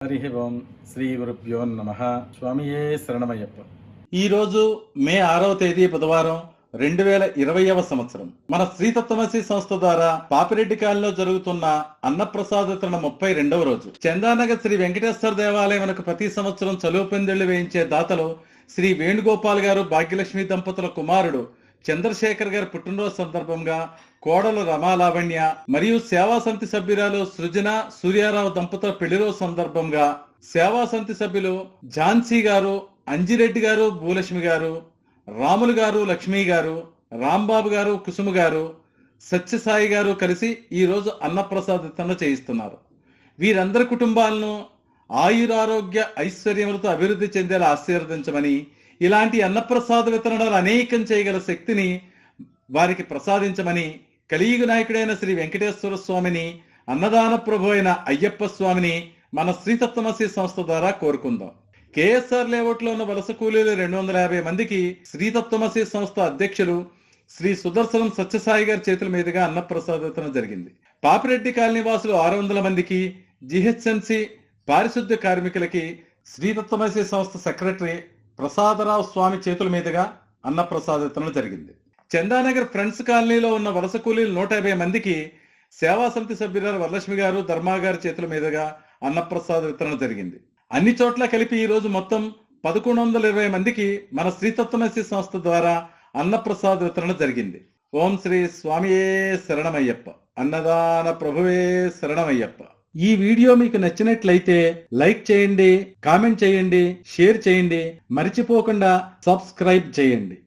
హరి ఓం శ్రీ గురుభ్యో నమః. స్వామియే శరణమయ్యప్ప. ఈరోజు మే 6వ తేదీ బుధవారం 2020వ సంవత్సరం. మన శ్రీతత్వమసి సంస్థ ద్వారా పాపిరెడ్డి కాలనీలో జరుగుతున్న అన్నప్రసాద వితరణ 32వ రోజు. చందానగర్ శ్రీ వెంకటేశ్వర దేవాలయమునకు ప్రతి సంవత్సరం చలువ పందిళ్లు వేయించే దాతలు శ్రీ వేణుగోపాల్ గారు, భాగ్యలక్ష్మి దంపతుల కుమారుడు చంద్రశేఖర్ గారి పుట్టినరోజు సందర్భంగా కోడలు రమాలావణ్య మరియు సేవా సమితి సభ్యురాలు సృజన సూర్యారావు దంపతుల పెళ్లిరోజు సందర్భంగా సేవా సమితి సభ్యులు ఝాన్సీ గారు, అంజిరెడ్డి గారు, భూలక్ష్మి గారు, రాములు గారు, లక్ష్మీ గారు, రాంబాబు గారు, కుసుమ గారు, సత్యసాయి గారు కలిసి ఈ రోజు అన్నప్రసాద వితరణ చేయిస్తున్నారు. వీరందరి కుటుంబాలను ఆయురారోగ్య ఐశ్వర్యములతో అభివృద్ధి చెందేలా ఆశీర్వదించమని, ఇలాంటి అన్నప్రసాద వితరణలు అనేకం చేయగల శక్తిని వారికి ప్రసాదించమని, కలియుగ నాయకుడైన శ్రీ వెంకటేశ్వర స్వామిని, అన్నదాన ప్రభు అయిన అయ్యప్ప స్వామిని మన శ్రీతత్వమసి సంస్థ ద్వారా కోరుకుందాం. కేఎస్ఆర్ లేఅవుట్ లో ఉన్న వలస కూలీలు 250 మందికి శ్రీతత్వమసి సంస్థ అధ్యక్షులు శ్రీ సుదర్శనం సత్యసాయి గారి చేతుల మీదుగా అన్నప్రసాద వితరణ జరిగింది. పాపిరెడ్డి కాలనీ వాసులు 600 మందికి, జిహెచ్ఎంసి పారిశుద్ధ్య కార్మికులకి శ్రీతత్వమసి సంస్థ సెక్రటరీ ప్రసాదరావు స్వామి చేతుల మీదుగా అన్నప్రసాద వితరణ జరిగింది. చందానగర్ ఫ్రెండ్స్ కాలనీలో ఉన్న వలస కూలీలు 150 మందికి సేవా సమితి సభ్యురాలు వరలక్ష్మి గారు, ధర్మా గారి చేతుల మీదుగా అన్నప్రసాద వితరణ జరిగింది. అన్ని చోట్ల కలిపి ఈ రోజు మొత్తం 1120 మందికి మన శ్రీతత్వమసి సంస్థ ద్వారా అన్నప్రసాద వితరణ జరిగింది. ఓం శ్రీ స్వామియే శరణమయ్యప్ప. అన్నదాన ప్రభువే శరణమయ్యప్ప. ఈ వీడియో మీకు నచ్చినట్లయితే లైక్ చేయండి, కామెంట్ చేయండి, షేర్ చేయండి, మర్చిపోకుండా సబ్స్క్రైబ్ చేయండి.